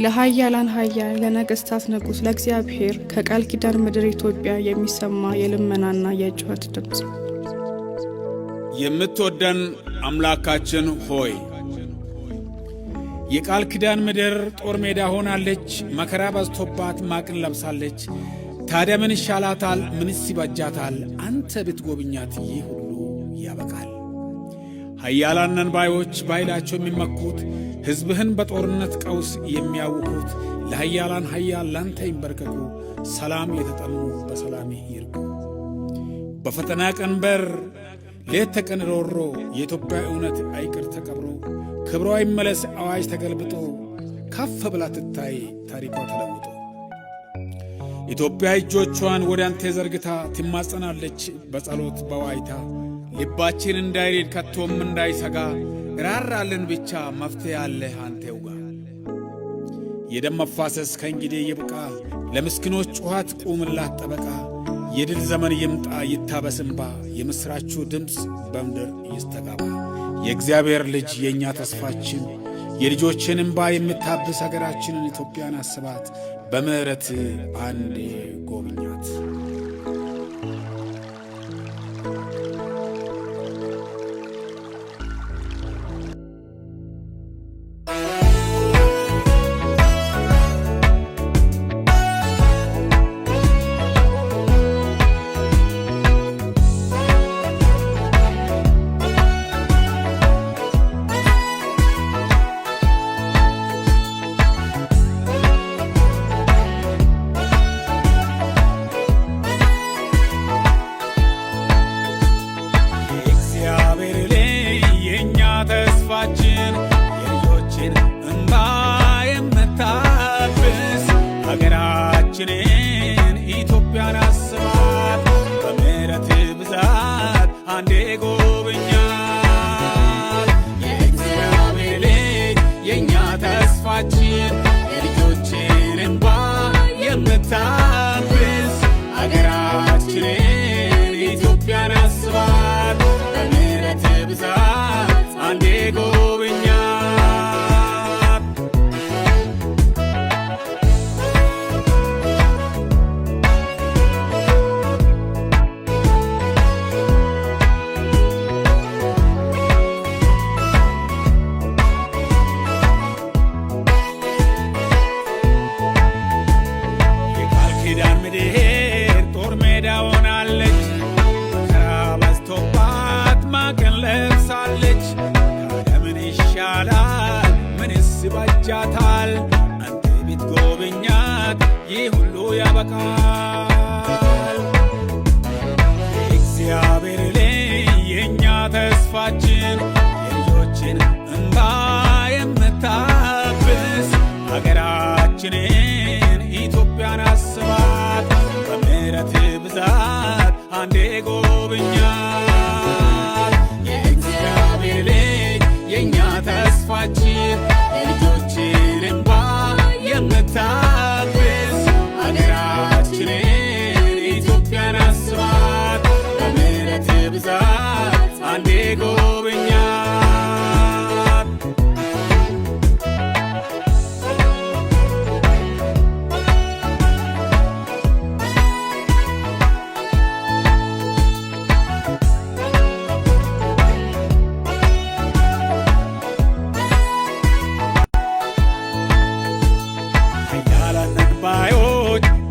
ለኃያላን ኃያል ለነገስታት ንጉስ ለእግዚአብሔር ከቃል ኪዳን ምድር ኢትዮጵያ የሚሰማ የልመናና የጩኸት ድምጽ። የምትወደን አምላካችን ሆይ የቃል ኪዳን ምድር ጦር ሜዳ ሆናለች፣ መከራ በዝቶባት ማቅን ለብሳለች። ታዲያ ምን ይሻላታል? ምንስ ይበጃታል? አንተ ብትጎብኛት ይህ ሁሉ ያበቃል። ኃያላን ነን ባዮች በኃይላቸው የሚመኩት ሕዝብህን በጦርነት ቀውስ የሚያውኩት ለኃያላን ኃያል ላንተ ይንበርከኩ። ሰላም የተጠሙ በሰላም ይርጉ። በፈተና ቀንበር ሌት ተቀን ሮሮ የኢትዮጵያ እውነት አይቅር ተቀብሮ ክብሯ ይመለስ አዋጅ ተገልብጦ ከፍ ብላ ትታይ ታሪኳ ተለውጦ ኢትዮጵያ እጆቿን ወደ አንተ ዘርግታ ትማጸናለች በጸሎት በዋይታ። ልባችን እንዳይሬድ ከቶም እንዳይሰጋ ራራልን ብቻ መፍትሄ አለ አንተው ጋር። የደም መፋሰስ ከእንግዲህ ይብቃ፣ ለምስኪኖች ጩኸት ቁምላት ጠበቃ። የድል ዘመን ይምጣ ይታበስ እንባ፣ የምሥራቹ ድምፅ በምድር ይስተጋባ። የእግዚአብሔር ልጅ የእኛ ተስፋችን የልጆችን እንባ የምታብስ ሀገራችንን ኢትዮጵያን አስባት፣ በምሕረት አንዴ ጎብኛት። ተስፋችን የልጆችን እንባ የምታብስ ሀገራችንን ኢትዮጵያን አስባት፣ በምሕረት ብዛት አንዴ ጎብኛት። የእግዚአብሔር ልጅ የእኛ ተስፋችን የልጆችን እንባ የምታብስ ሀገራችንን ኢትዮጵያን አስባት፣ በምሕረት ብዛት አንዴ ጎብኛት። የቃል ኪዳን ምድር ጦር ሜዳ ሆናለች፣ መከራ በዝቶባት ማቅን ለብሳለች። ይሻላል ምንስ ይበጃታል? አንተ ብትጎበኛት ይህ ሁሉ ያበቃል። የእግዚአብሔር ልጅ የእኛ ተስፋችን የልጆችን እንባ የምታብስ ሀገራችንን ኢትዮጵያን አስባት፣ በምሕረት ብዛት አንዴ ጎብኛት። የእግዚአብሔር ልጅ የእኛ ተስፋችን የልጆችን እንባ የምታብስ ሀገራችንን ኢትዮጵያን አስባት፣ በምሕረት ብዛት አንዴ ጎብኛት።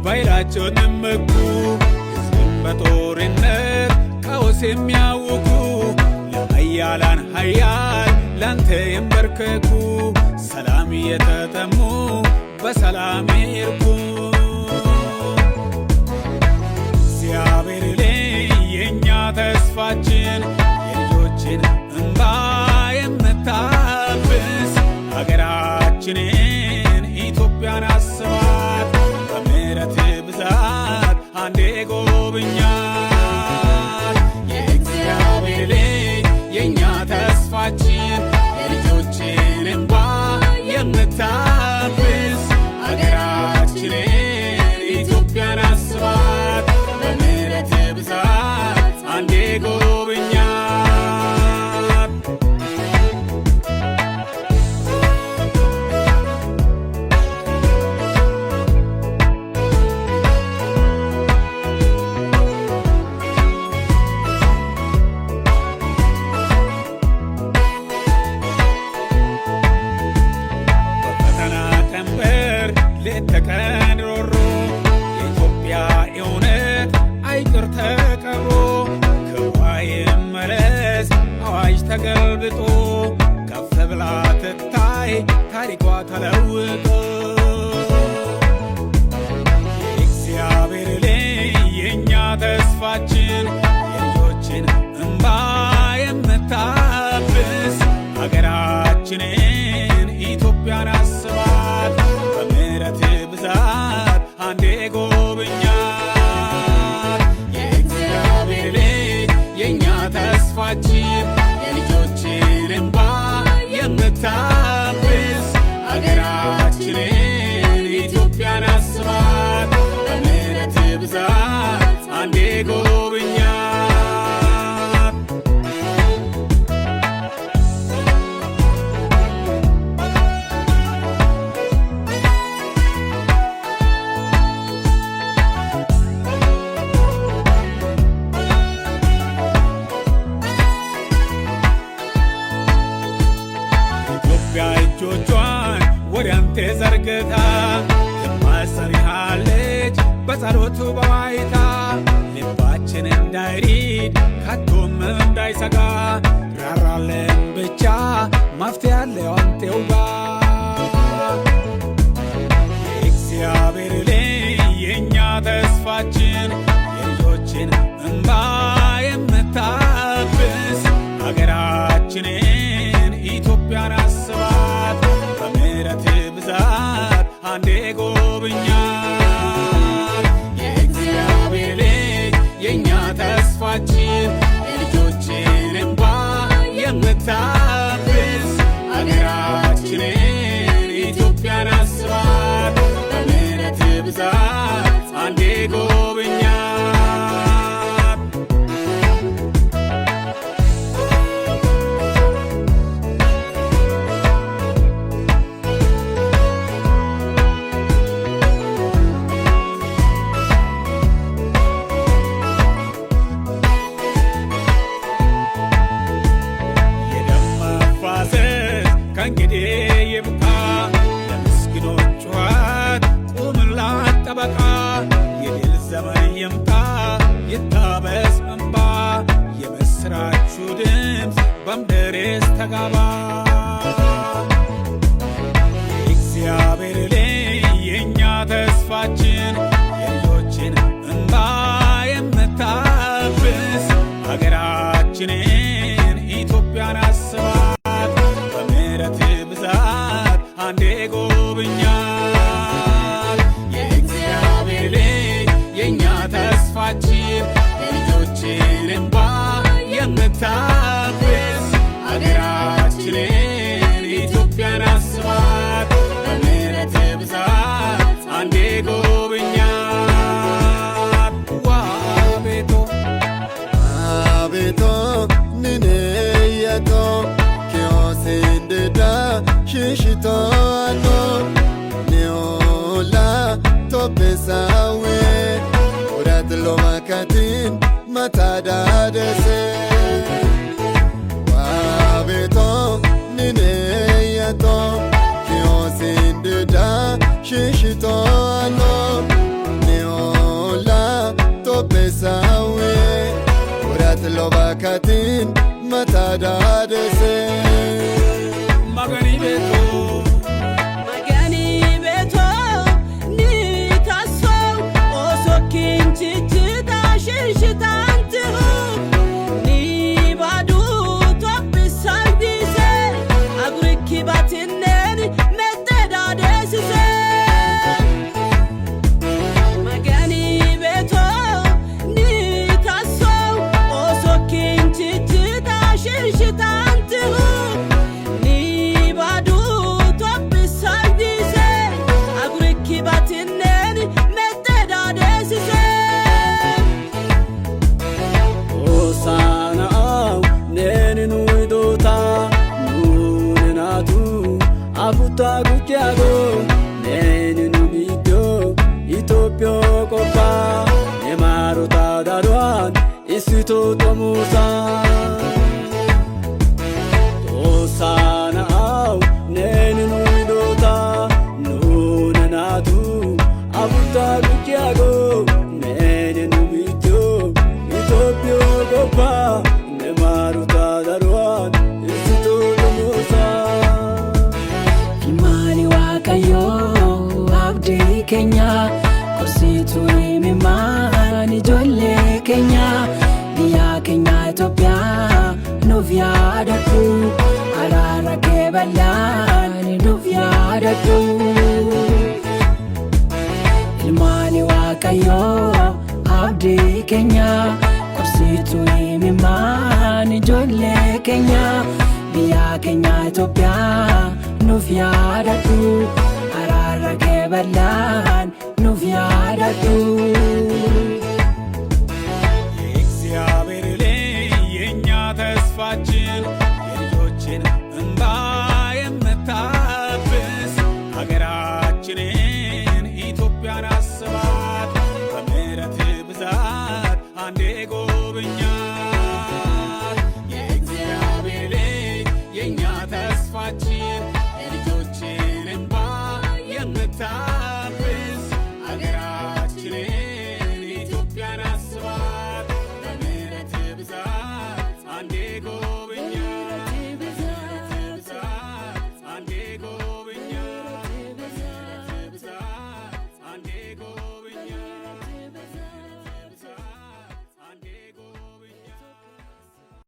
በኃይላቸው የሚመኩ ሕዝብን በጦርነት ቀውስ የሚያውኩ ለኃያላን ኃያል ላንተ ይንበርከኩ። ሰላም የተጠሙ በሰላም ይርጉ። እግዚአብሔር ልጅ የእኛ ተስፋችን የልጆችን እንባ የምታብስ ሀገራችንን ኢትዮጵያን አስባት፣ በምሕረት ብዛት አንዴ ጎብኛት። የእግዚአብሔር ልጅ የእኛ ተስፋችን የልጆችን እንባ የምታብስ ሀገራችንን ኢትዮጵያን አስባት፣ በምሕረት ብዛት አንዴ ጎብኛት። ሌት ተቀን ሮሮ የኢትዮጵያ እውነት አይቅር ተቀብሮ ክብሯ ይመለስ አዋጅ ተገልብጦ ከፍ ብላ ትታይ ታሪኳ ተለውጦ የእግዚአብሔር ልጅ የእኛ ተስፋችን የልጆችን እንባ የምታብስ ሀገራችንን ኢትዮጵያን አስባት በምሕረት ብዛት አንዴ ጎብኛት። የእግዚአብሔር ልጅ የእኛ ተስፋችን የልጆችን እንባ የምታብስ ሀገራችንን ኢትዮጵያን አስባት በምሕረት ብዛት አንዴ ጎብኛት። ኢትዮጵያ እጆቿን ወደ አንተ ዘርግታ ትማጸንሃለች በጸሎቱ በዋይታ ልባችን እንዳይሪድ ከቶም እንዳይሰጋ ራራለን ብቻ መፍትሄ ያለው አንተው ጋር። የእግዚአብሔር ልጅ የእኛ ተስፋችን የልጆችን እንባ የምታብስ ሀገራችንን ኢትዮጵያን አስባት በምሕረት ብዛት አንዴ ጎብኛት። የእግዚአብሔር ልጅ የእኛ ተስፋችን የልጆችን እንባ የምታብስ ሀገራችንን ኢትዮጵያን አስባት በምሕረት ብዛት አንዴ ጎብኛት። ከእንግዲህ ይብቃ ለምስኪኖች ጩኸት ቁምላት ጠበቃ የድል ዘመን ይምጣ ይታበስ እንባ የምስራቹ ድምፅ በምድር ይስተጋባ። የእግዚአብሔር ልጅ የእኛ ተስፋችን የልጆችን እንባ የምታብስ ሀገራችንን ኢትዮጵያን አስባት በምሕረት ብዛት አንዴ ጎብኛት። የእግዚአብሔር ልጅ የእኛ ተስፋችን የልጆችን እንባ የምታብስ ሀገራችንን ኢትዮጵያን አስባት በምሕረት ብዛት አንዴ ጎብኛት። ዋቤቶ አቤቶ ንንየቶ ኪዮሴንድዳ ሽሽቶኖ ኒዮላ ቶፔሳዌ ውራት ሎማካቲን መታዳደሴ ዋቤቶ ንንየቶ ኪዮሴንድዳ ሽሽቶኖ ኒዮላ ቶፔሳዌ ውራት ሎማካቲን መታዳደሴ magani beto ni taso oso kinchichi ta shishitantu ni badu topisandise agriki batinen meteda desise magani beto ni taso oso kinchichi ta shishitantu afuta gukiago neninu bidyo Ethiopia kopa nemarota darwan isito tomusa tosana au neninu idota nunenatu keenya korsiituu imimmaan ijoollee keenya biyya keenya Itoophiyaa nuuf yaadadhu araara kee bal'aan nuuf yaadadhu ilmaani Waaqayyoo abdii keenya korsiituu imimmaan ijoollee keenya biyya keenya Itoophiyaa nuuf yaadadhu araara kee bal'aan nuuf yaadadhu